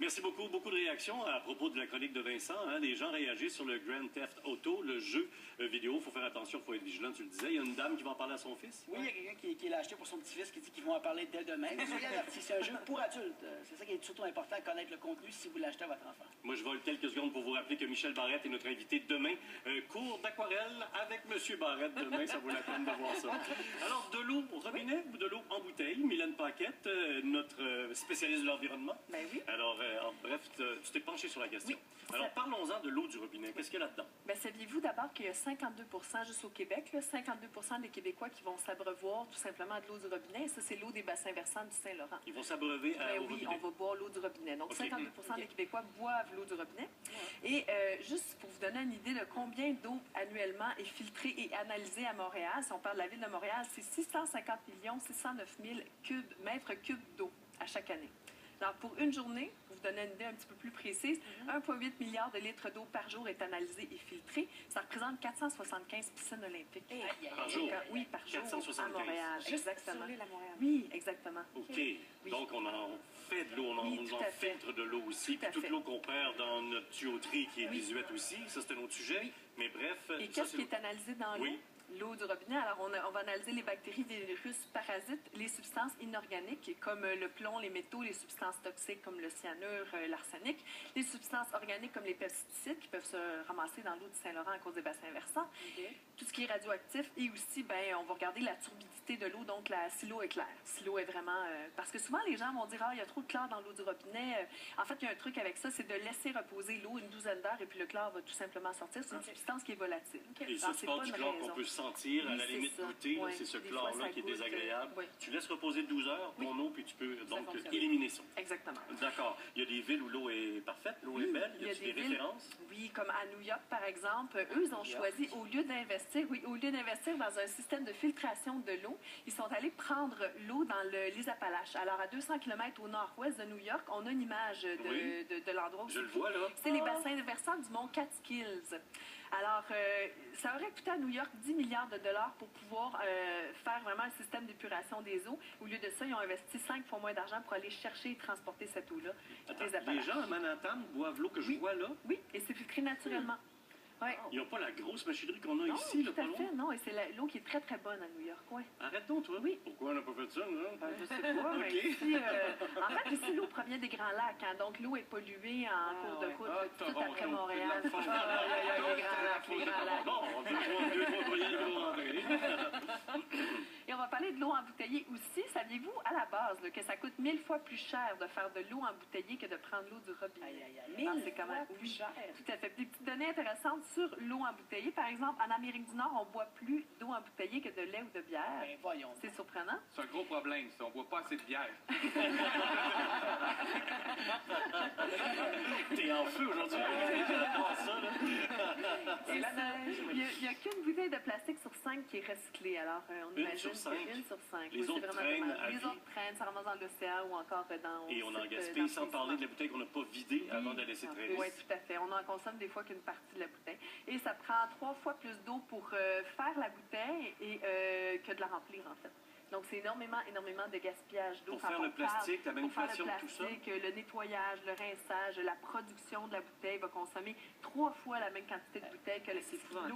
Merci beaucoup. Beaucoup de réactions à propos de la chronique de Vincent. Hein. Les gens réagissent sur le Grand Theft Auto, le jeu vidéo. Il faut faire attention, il faut être vigilant, tu le disais. Il y a une dame qui va en parler à son fils. Oui, il y a quelqu'un qui l'a acheté pour son petit-fils qui dit qu'ils vont en parler dès demain. Soyez avertis, c'est un jeu pour adultes. C'est ça qui est surtout important, connaître le contenu si vous l'achetez à votre enfant. Moi, je vole quelques secondes pour vous rappeler que Michel Barrette est notre invité demain. Cours d'aquarelle avec M. Barrette demain, ça vaut la peine de voir ça. Alors, de l'eau au robinet ou de l'eau en bouteille? Mylène Paquette, notre spécialiste de l'environnement. Ben oui. Alors, bref, tu t'es penché sur la question. Oui. Alors, parlons-en de l'eau du robinet. Qu'est-ce qu'il y a là-dedans? Ben, saviez-vous d'abord qu'il y a 52 juste au Québec, là, 52 des Québécois qui vont s'abreuvoir tout simplement de l'eau du robinet. Et ça, c'est l'eau des bassins versants du Saint-Laurent. Ils vont s'abreuver Ben au oui, robinet. on va boire l'eau du robinet. Donc, 52 des Québécois boivent l'eau du robinet. Et juste pour vous donner une idée de combien d'eau annuellement est filtrée et analysée à Montréal, si on parle de la ville de Montréal, c'est 650 609 000 mètres cubes d'eau à chaque année. Alors, pour une journée, pour vous donner une idée un petit peu plus précise, 1,8 milliard de litres d'eau par jour est analysée et filtrée. Ça représente 475 piscines olympiques. Par jour? Oui, par jour 475. à Montréal. Exactement. Sur l'île à Montréal. Oui, exactement. OK. Oui. Donc, on en fait de l'eau, on tout en à fait. filtre de l'eau aussi. Tout à Puis toute fait. l'eau qu'on perd dans notre tuyauterie qui est désuète aussi, ça, c'est un autre sujet. Oui. Mais bref... Et ça, qu'est-ce qui est analysé dans l'eau? Oui. L'eau du robinet. Alors, on va analyser les bactéries, les virus, parasites, les substances inorganiques comme le plomb, les métaux, les substances toxiques comme le cyanure, l'arsenic, les substances organiques comme les pesticides qui peuvent se ramasser dans l'eau du Saint-Laurent à cause des bassins versants, tout ce qui est radioactif et aussi, on va regarder la turbidité de l'eau, donc si l'eau est claire. Si l'eau est vraiment... parce que souvent, les gens vont dire « Ah, il y a trop de chlore dans l'eau du robinet. » En fait, il y a un truc avec ça, c'est de laisser reposer l'eau une douzaine d'heures et puis le chlore va tout simplement sortir. C'est une substance qui est volatile. Et ça, tu parles du chlore qu'on peut sentir, à la limite goûter, Oui. c'est ce Des fois, chlore-là ça qui est goûte, désagréable. oui. Tu laisses reposer 12 heures ton eau, puis tu peux donc fonctionne. éliminer ça. Exactement. D'accord. Il y a des villes où l'eau est parfaite, l'eau est belle. Il y a des villes, références? oui, comme à New York, par exemple. Eux, ils ont choisi, au lieu d'investir dans un système de filtration de l'eau, ils sont allés prendre l'eau dans les Appalaches. Alors, à 200 km au nord-ouest de New York, on a une image de l'endroit où je le vois, là. c'est les bassins versants du mont Catskills. Alors, ça aurait coûté à New York 10 milliards de dollars pour pouvoir faire vraiment un système d'épuration des eaux. Au lieu de ça, ils ont investi 5 fois moins d'argent pour aller chercher et transporter cette eau-là. Les gens à Manhattan boivent l'eau que je vois là? Oui, et c'est filtré naturellement. Ouais. Ils n'ont pas la grosse machinerie qu'on a Non, ici, là, tout à pas loin? fait, non. Et c'est l'eau qui est très, très bonne à New York, oui. Arrête donc, toi. Oui. Pourquoi on n'a pas fait ça, non? Je sais pas, mais OK. ici, en fait, ici, l'eau provient des Grands Lacs, hein, donc l'eau est polluée en cours de route, tout après Montréal. Les Grands Lacs, les Grands Lacs. Bon, deux, trois voyages de l'eau. Et on va parler de l'eau embouteillée aussi. Saviez-vous, à la base, là, que ça coûte 1000 fois plus cher de faire de l'eau embouteillée que de prendre l'eau du robinet? 1000 C'est quand même fois plus cher. Tout à fait. Des petites données intéressantes sur l'eau embouteillée. Par exemple, en Amérique du Nord, on boit plus d'eau embouteillée que de lait ou de bière. Ben, voyons. C'est surprenant. C'est un gros problème, ça. On boit pas assez de bière. T'es en feu aujourd'hui. J'adore ça, là. Et là, il n'y a qu'une bouteille de plastique sur 5 qui est recyclée. Alors, on imagine sur cinq? que 1 sur 5. Les autres traînent à Les vie. autres traînent, ça ramasse dans l'océan ou encore dans... Et on en gaspille sans parler de la bouteille qu'on n'a pas vidée avant de la laisser traîner. Oui, tout à fait. On en consomme des fois qu'une partie de la bouteille. Et ça prend 3 fois plus d'eau pour faire la bouteille que de la remplir, en fait. Donc, c'est énormément de gaspillage d'eau. Pour faire le plastique, la manipulation, tout ça? Le nettoyage, le rinçage, la production de la bouteille va consommer 3 fois la même quantité de bouteille que l'eau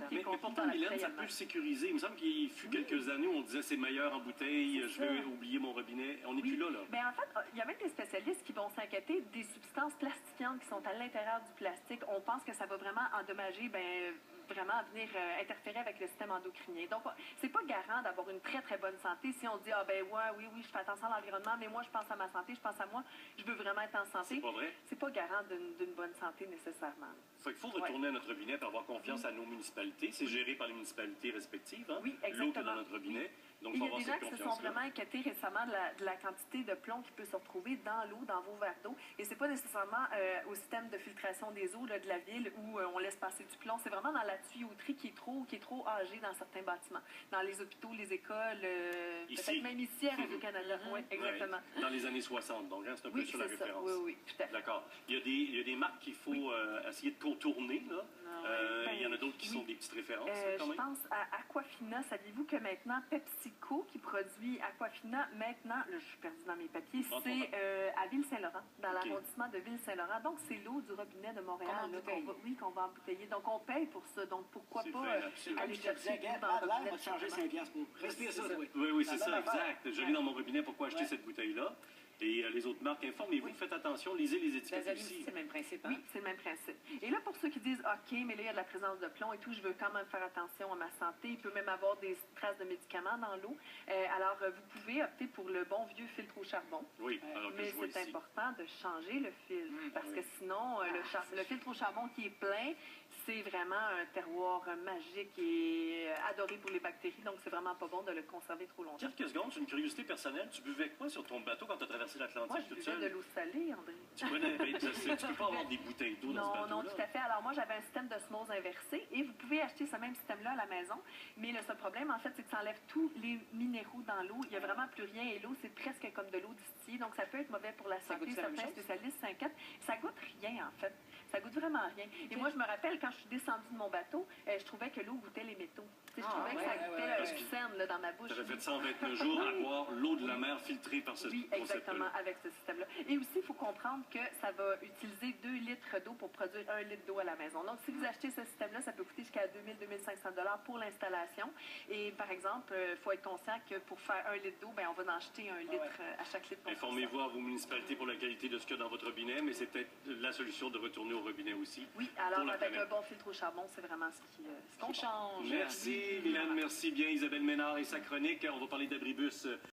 qui est Mais contenue pourtant, dans la Mylène, bouteille ça peut elle-même. sécuriser. Il me semble qu'il fut quelques années où on disait c'est meilleur en bouteille, je vais oublier mon robinet. On n'est plus là, là. Bien, en fait, il y a même des spécialistes qui vont s'inquiéter des substances plastifiantes qui sont à l'intérieur du plastique. On pense que ça va vraiment endommager, vraiment venir interférer avec le système endocrinien. Donc, c'est pas garant d'avoir une très, très bonne santé si on dit, oui, je fais attention à l'environnement, mais moi, je pense à ma santé, je pense à moi, je veux vraiment être en santé. C'est pas vrai? C'est pas garant d'une bonne santé nécessairement. Fait qu'il faut retourner à notre robinet pour avoir confiance à nos municipalités. C'est géré par les municipalités respectives, hein? Oui, L'eau qui est exactement. dans notre robinet. Donc, Et il il faut y a avoir des gens cette qui se sont confiance-là. vraiment inquiétés récemment de la quantité de plomb qui peut se retrouver dans l'eau, dans vos verres d'eau. Et c'est pas nécessairement au système de filtration des eaux là, de la ville où on laisse passer du plomb. C'est vraiment dans la tuyauterie qui est trop âgée dans certains bâtiments. Dans les hôpitaux, les écoles, peut-être même ici à Radio-Canada. Oui, exactement. Ouais, dans les années 60, donc hein, c'est un peu sur la référence. Oui, tout à fait. D'accord. Il y a des marques qu'il faut essayer de contourner, là. Il y en a d'autres qui sont des petites références, quand Je même. pense à Aquafina. Saviez-vous que maintenant, PepsiCo, qui produit Aquafina, maintenant, là, je suis perdue dans mes papiers, c'est à Ville-Saint-Laurent, dans l'arrondissement de Ville-Saint-Laurent. Donc, c'est l'eau du robinet de Montréal Comme en là, bouteille. qu'on va embouteiller. Donc, on paye pour ça. Donc, pourquoi C'est pas bien, absolument. aller Comme je te disais, chercher Gab, l'eau dans le là, on robinet va te changer de 5 piastres pour. Respire ça, oui. Oui, c'est La ça, même affaire. exact. Je l'ai dans mon robinet, pourquoi acheter cette bouteille-là? Et les autres marques, informez-vous, faites attention, lisez les étiquettes Vaseline aussi. aussi, c'est le même principe. Oui, c'est le même principe. Et là, pour ceux qui disent, OK, mais là, il y a de la présence de plomb et tout, je veux quand même faire attention à ma santé. Il peut même avoir des traces de médicaments dans l'eau. Alors, vous pouvez opter pour le bon vieux filtre au charbon. Oui, alors que Mais je vois c'est ici. important de changer le filtre, parce que sinon, le filtre au charbon qui est plein, c'est vraiment un terroir magique et adoré pour les bactéries, donc c'est vraiment pas bon de le conserver trop longtemps. Quelques secondes, c'est une curiosité personnelle. Tu buvais quoi sur ton bateau quand tu as traversé Moi, l'Atlantique je toute buvais de seule? l'eau salée, André. Tu peux pas avoir des bouteilles d'eau dans ce Non, bateau-là. non, tout à fait. Alors moi, j'avais un système d'osmose inversé et vous pouvez acheter ce même système-là à la maison. Mais le seul problème, en fait, c'est que ça enlève tous les minéraux dans l'eau. Il n'y a vraiment plus rien et l'eau, c'est presque comme de l'eau distillée. Donc, ça peut être mauvais pour la santé. goûte la même Certains chose? spécialistes s'inquiètent. Ça goûte rien, en fait. Ça goûte vraiment rien. Et moi, je me rappelle, quand je suis descendue de mon bateau, je trouvais que l'eau goûtait les métaux. Tu sais, je trouvais que ça goûtait Parce le que cerne là, dans ma bouche. Tu avais fait 129 jours à boire l'eau de la mer filtrée par ce Oui, exactement, avec ce système-là. Et aussi, il faut comprendre que ça va utiliser 2 litres d'eau pour produire 1 litre d'eau à la maison. Donc, si vous achetez ce système-là, ça peut coûter jusqu'à 2 500 $ pour l'installation. Et par exemple, il faut être conscient que pour faire 1 litre d'eau, ben, on va en acheter 1 litre à chaque litre. qu'on Informez-vous à vos municipalités pour la qualité de ce qu'il y a dans votre robinet, mais c'est peut-être la solution de retourner au robinet aussi. Oui, alors pour la avec planète. un bon filtre au charbon, c'est vraiment ce qu'on change. Merci, Mylène, merci bien. Isabelle Ménard et sa chronique. On va parler d'abribus